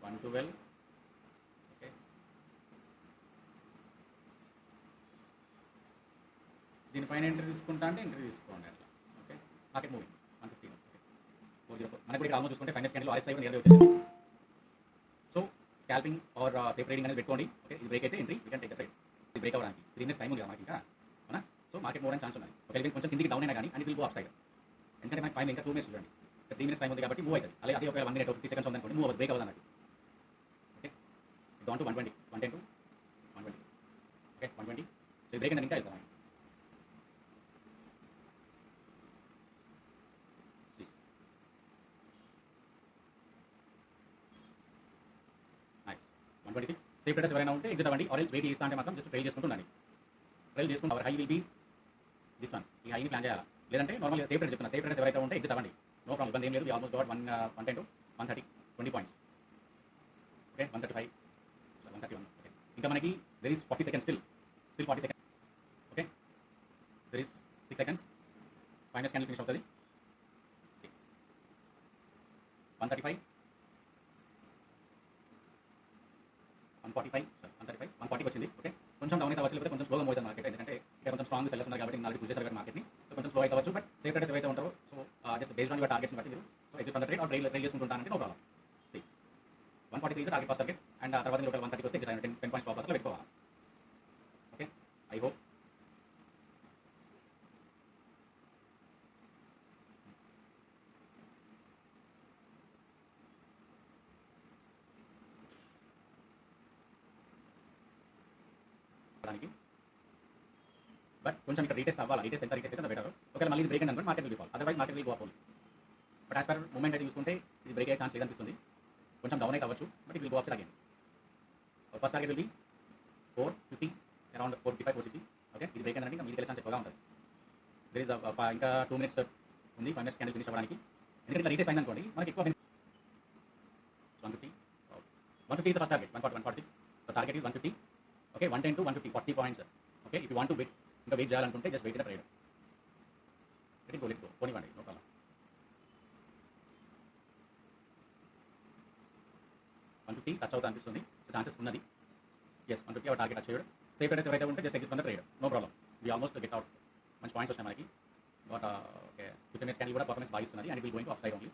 112. Okay, దీనిపైన entry తీసుకుంటా అంటే ఎంట్రీ తీసుకోండి అట్లా. Okay, market moving 115. ఓకే, 404. మనకు కూడా ఇక్కడ ఆల్మోస్ట్ చూసుకుంటే 5 మినిట్స్ క్యాండిల్ RSI నియర్లీ వచ్చేసింది. So scalping or safe trading అనేది పెట్టుకోండి. ఓకే, ఇది బ్రేక్ అయితే entry, you can take the trade. ఇది బ్రేక్ అవ్వడానికి 3 మినిట్స్ టైం ఉంది కదా మనకి ఇంకా, అవునా? సో మార్కెట్ మూవ్ ఛాన్స్ ఉన్నాయి. ఒకవేళ ఇది కొంచెం కిందికి డౌన్ అయినా కానీ and will go up side. ఎందుకంటే మనకి టైం ఇంకా 2 మినిట్స్ చూడండి, 3 మినిట్స్ టైం ఉంది కాబట్టి మూవ్ అవుతుంది. అలాగే అదే ఒకవేళ 1 మినిట్ 50 సెకండ్స్ ఉందనుకోండి, మూవ్ అవ్వదు, బ్రేక్ అవ్వదు అన్నట్టు. Okay, down to 120, 110 to 120. Okay, 120. So ఈ బ్రేక్ అనేది ఇంకా వెళ్తాం. నైస్. 126. సేఫ్ ట్రేడర్స్ ఎవరైనా ఉంటే ఎగ్జిట్ అవ్వండి, ఆర్ ఎల్స్ వెయిట్ చేస్తా అంటే మాత్రం జస్ట్ ట్రైల్ చేసుకుంటూ ఉండండి. ట్రైల్ చేసుకుంటూ our high will be this one. ఈ హైని ప్లాన్ చేయాలి. లేదంటే నార్మల్ సేఫ్ ట్రేడ్ చెప్తున్నా, సేఫ్ ట్రేడర్స్ ఎవరైతే ఉంటే ఎగ్జిట్ అవ్వండి. నో ప్రాబ్లం, ఇబ్బంది ఏం లేదు. Almost got 110 to 130, 20 points. Okay, 135, 131. Okay, ఇంకా మనకి there is 40 seconds still 40 seconds. Okay, there is 6 seconds. 5 minutes candle finish అవుతుంది. 135, 145, 140కి వచ్చింది. ఓకే, కొంచెం డౌన్ అయితే అవ్వచ్చు, లేకపోతే కొంచెం స్లోగా మూవ్ అవుతుంది మార్కెట్. ఎందుకంటే ఇక్కడ కొంచెం స్ట్రాంగ్ సెల్లర్స్ ఉన్నారు కాబట్టి నాలుగు పుష్ చేశారు కాబట్టి మార్కెట్ని. సో కొంచెం స్లో అయితే అవ్వచ్చు, బట్ సేఫ్ ట్రేడర్స్ ఎవరైతే ఉంటారో so just based on your targets బట్టి మీరు so exit from the trade or trail చేసుకుంటానంటే no problem. 143 is the target, first target, and తర్వాత మీరు ఒక 130 వస్తే 10 పాయింట్స్ స్టాప్ లాస్లో పెట్టుకోవాలి. ఓకే, ఐ హోప్ దానికి. బట్ కొంచెం ఇక్కడ రీటెస్ట్ అవ్వాలి. రీటెస్ట్ ఎంత రీటెస్ట్ అయితే బెటర్. ఒకవేళ మళ్ళీ ఇది బ్రేక్ అనుకోండి, market will fall, otherwise market will go up only. But as per moment అయితే చూసుకుంటే ఇది బ్రేక్ అయ్యే ఛాన్స్ లేదనిపిస్తుంది. కొంచెం డౌన్ అయితే అవ్వచ్చు, but it will go up again. First target will be 450, around 455, 460. Okay, ఇది బ్రేక్ అనేది ఇంకా మీకు ఛాన్స్ ఎక్కువగా ఉంటుంది. దర్ ఇస్ ఇంకా 2 మినిట్స్ ఉంది, 5 మినిట్స్ క్యాండిల్ ఫినిష్ అవ్వడానికి. ఎందుకంటే ఇట్లా రీటెస్ట్ అయిందనుకోండి మనకి ఎక్కువ 150. 150 is the first target, 146. So target is 150. Okay, 110 to 150, 40 points. Okay, if you want to wait, ఇంకా వెయిట్ చేయాలనుకుంటే just wait in the trade. Let go పోనివ్వండి, నో ప్రాబ్లం. 150 టచ్ అవుతా అనిపిస్తుంది, సో ఛాన్సెస్ ఉన్నది. Yes, 150 our target achieved. Safe traders ఎవరైతే ఉంటే just exit from the trade, no problem. We almost get out. మంచి points వచ్చినాయి మనకి. బట్ ఓకే, 15 మినిట్స్ క్యాండిల్ కూడా పర్ఫార్మెన్స్ బాగా ఇస్తున్నది, and will going to up side only.